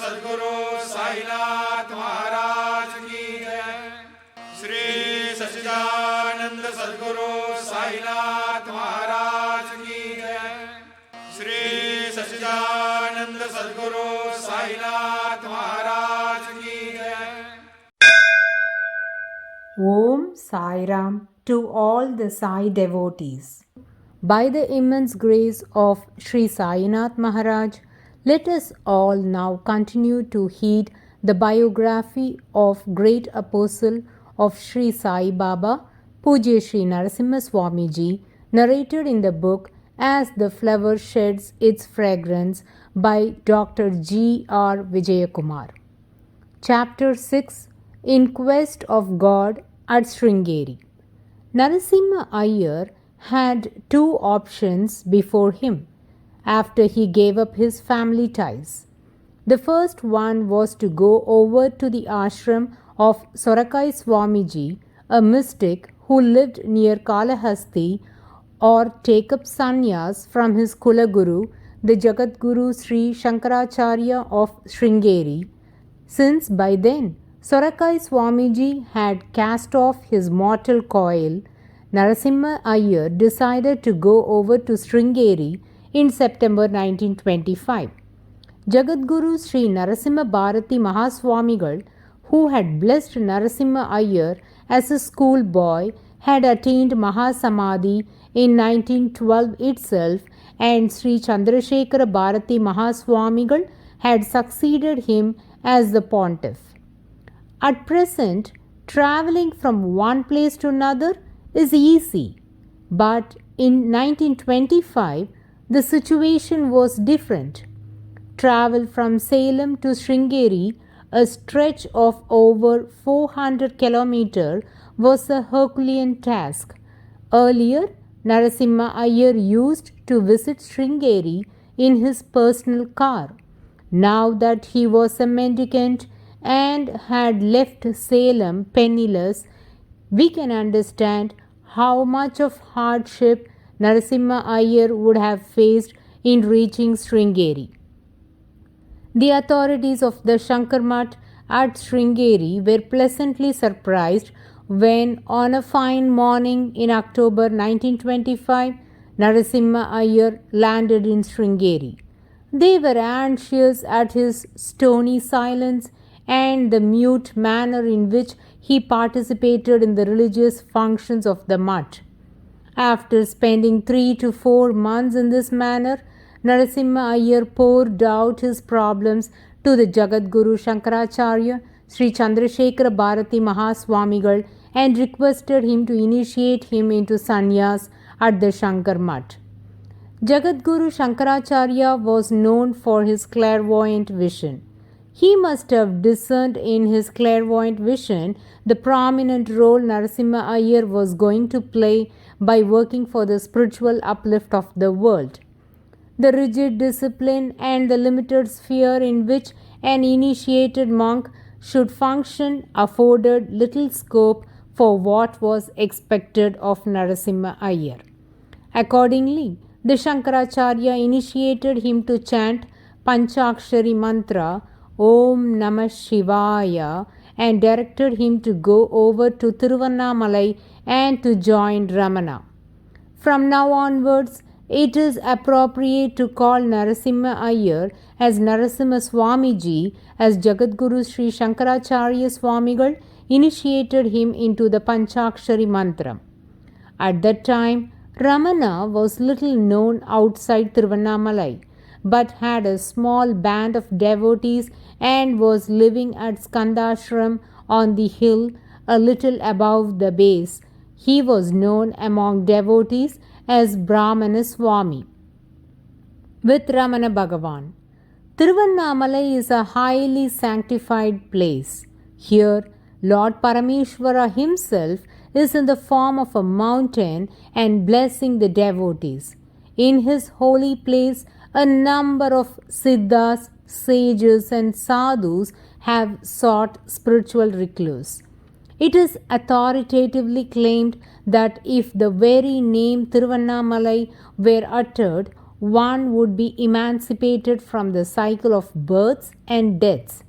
सद्गुरु साईनाथ महाराज की जय। श्री सच्चिदानंद सद्गुरु साईनाथ महाराज की जय। श्री सच्चिदानंद सद्गुरु साईनाथ महाराज की जय। Om Sai Ram to all the Sai devotees. By the immense grace of Sri Sainath Maharaj, let us all now continue to heed the biography of great apostle of Sri Sai Baba, Pujya Sri Narasimha Swamiji, narrated in the book As the Flower Sheds Its Fragrance by Dr. G. R. Vijayakumar. Chapter 6, In Quest of God at Sringeri. Narasimha Iyer had two options before him after he gave up his family ties. The first one was to go over to the ashram of Sorakai Swamiji, a mystic who lived near Kalahasti, or take up sannyas from his Kulaguru, the Jagadguru Sri Shankaracharya of Sringeri, since by then Sorakai Swamiji had cast off his mortal coil. Narasimha Iyer decided to go over to Sringeri in September 1925. Jagadguru Sri Narasimha Bharati Mahaswamigal, who had blessed Narasimha Iyer as a schoolboy, had attained Mahasamadhi in 1912 itself, and Sri Chandrasekhara Bharati Mahaswamigal had succeeded him as the pontiff. At present, traveling from one place to another is easy, but in 1925 the situation was different. Travel from Salem to Sringeri, a stretch of over 400 kilometers, was a Herculean task. Earlier, Narasimha Iyer used to visit Sringeri in his personal car. Now that he was a mendicant and had left Salem penniless, we can understand how much of hardship Narasimha Iyer would have faced in reaching Sringeri. The authorities of the Shankar Mutt at Sringeri were pleasantly surprised when, on a fine morning in October 1925, Narasimha Iyer landed in Sringeri. They were anxious at his stony silence and the mute manner in which he participated in the religious functions of the mutt. After spending 3 to 4 months in this manner, Narasimha Iyer poured out his problems to the Jagadguru Shankaracharya, Sri Chandrasekhara Bharati Mahaswamigal, and requested him to initiate him into sannyas at the Shankar Mutt. Jagadguru Shankaracharya was known for his clairvoyant vision. He must have discerned in his clairvoyant vision the prominent role Narasimha Iyer was going to play by working for the spiritual uplift of the world. The rigid discipline and the limited sphere in which an initiated monk should function afforded little scope for what was expected of Narasimha Iyer. Accordingly, the Shankaracharya initiated him to chant Panchakshari mantra Om Namah Shivaya and directed him to go over to Tiruvannamalai and to join Ramana. From now onwards, it is appropriate to call Narasimha Iyer as Narasimha Swamiji, as Jagadguru Sri Shankaracharya Swamigal initiated him into the Panchakshari mantra. At that time, Ramana was little known outside Tiruvannamalai, but had a small band of devotees and was living at Skandashram on the hill a little above the base. He was known among devotees as Brahmana Swami. With Ramana Bhagavan, Tiruvannamalai is a highly sanctified place. Here, Lord Parameshwara himself is in the form of a mountain and blessing the devotees. In his holy place, a number of siddhas, sages, and sadhus have sought spiritual recluse. It is authoritatively claimed that if the very name Tiruvannamalai were uttered, one would be emancipated from the cycle of births and deaths.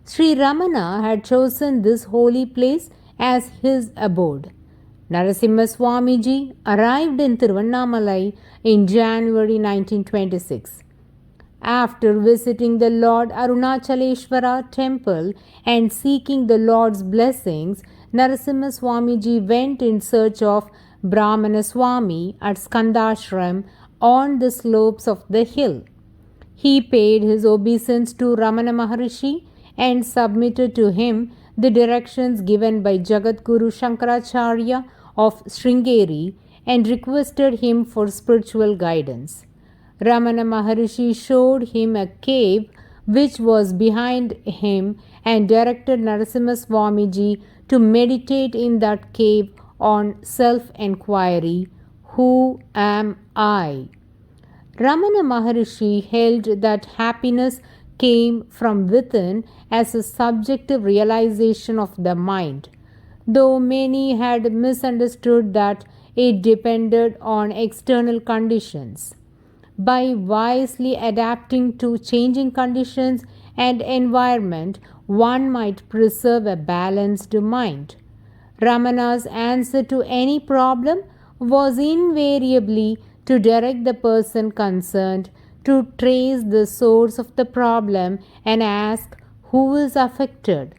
Sri Ramana had chosen this holy place as his abode. Narasimha Swamiji arrived in Tiruvannamalai in January 1926. After visiting the Lord Arunachaleshwara temple and seeking the Lord's blessings, Narasimha Swamiji went in search of Brahmana Swami at Skandashram on the slopes of the hill. He paid his obeisance to Ramana Maharishi and submitted to him the directions given by Jagadguru Shankaracharya of Sringeri and requested him for spiritual guidance. Ramana Maharishi showed him a cave which was behind him and directed Narasimha Swamiji to meditate in that cave on self-enquiry, "Who am I?" Ramana Maharishi held that happiness came from within as a subjective realization of the mind, though many had misunderstood that it depended on external conditions. By wisely adapting to changing conditions and environment, one might preserve a balanced mind. Ramana's answer to any problem was invariably to direct the person concerned to trace the source of the problem and ask, "Who is affected?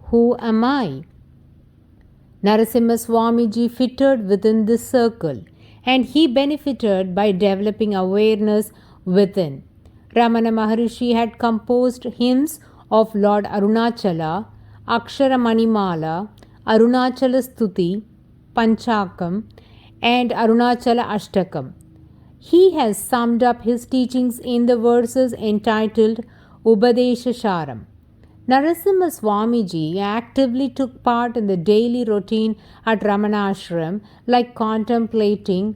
Who am I?" Narasimha Swamiji fitted within this circle, and he benefited by developing awareness within. Ramana Maharishi had composed hymns of Lord Arunachala, Akshara Manimala, Arunachala Stuti, Panchakam, and Arunachala Ashtakam. He has summed up his teachings in the verses entitled Upadesha Sharam. Narasimha Swamiji actively took part in the daily routine at Ramana Ashram, like contemplating,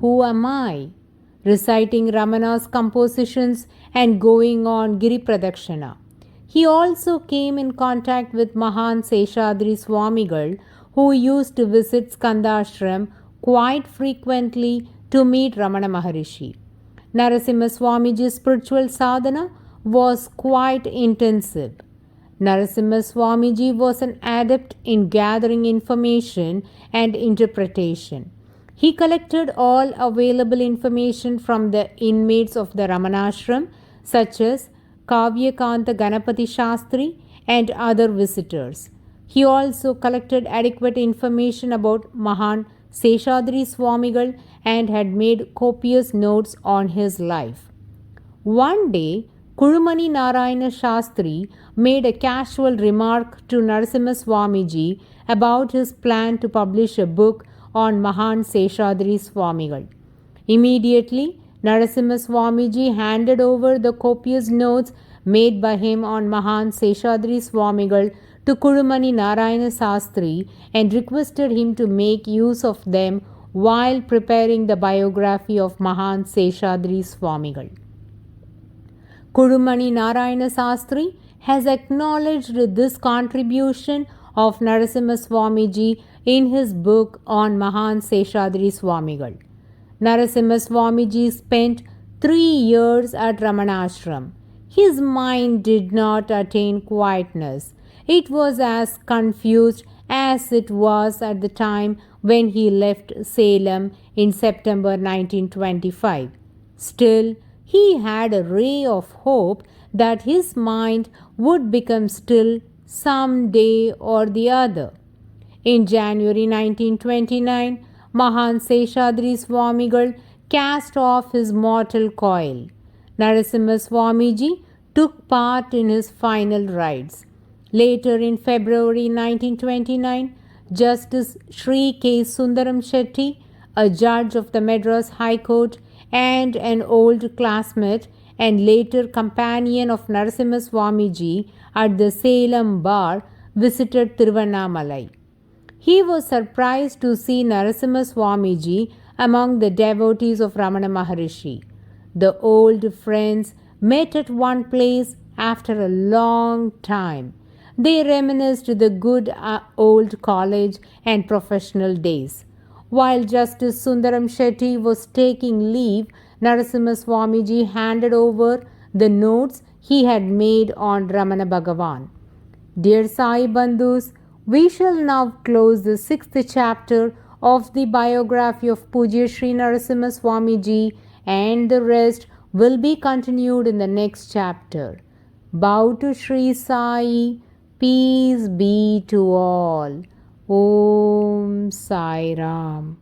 "Who am I?" reciting Ramana's compositions and going on Giri Pradakshina. He also came in contact with Mahan Seshadri Swamigal, who used to visit Skandashram quite frequently to meet Ramana Maharishi. Narasimha Swamiji's spiritual sadhana was quite intensive. Narasimha Swamiji was an adept in gathering information and interpretation. He collected all available information from the inmates of the Ramanashram, such as Kavyakanta Ganapati Shastri and other visitors. He also collected adequate information about Mahan Seshadri Swamigal and had made copious notes on his life. One day, Kurumani Narayana Shastri made a casual remark to Narasimha Swamiji about his plan to publish a book on Mahan Seshadri Swamigal. Immediately, Narasimha Swamiji handed over the copious notes made by him on Mahan Seshadri Swamigal to Kurumani Narayana Shastri and requested him to make use of them while preparing the biography of Mahan Seshadri Swamigal. Kurumani Narayana Shastri has acknowledged this contribution of Narasimha Swamiji in his book on Mahan Seshadri Swamigal. Narasimha Swamiji spent 3 years at Ramanashram. His mind did not attain quietness. It was as confused as it was at the time when he left Salem in September 1925. Still, he had a ray of hope that his mind would become still some day or the other. In January 1929, Mahan Seshadri Swamigal cast off his mortal coil. Narasimha Swamiji took part in his final rites. Later in February 1929, Justice Sri K. Sundaram Shetty, a judge of the Madras High Court and an old classmate and later companion of Narasimha Swamiji at the Salem bar, visited Tiruvannamalai. He was surprised to see Narasimha Swamiji among the devotees of Ramana Maharishi. The old friends met at one place after a long time. They reminisced the good old college and professional days. While Justice Sundaram Shetty was taking leave, Narasimha Swamiji handed over the notes he had made on Ramana Bhagavan. Dear Sai Bandhus, we shall now close the 6th chapter of the biography of Pujya Sri Narasimha Swamiji, and the rest will be continued in the next chapter. Bow to Sri Sai. Peace be to all. Om Sai Ram.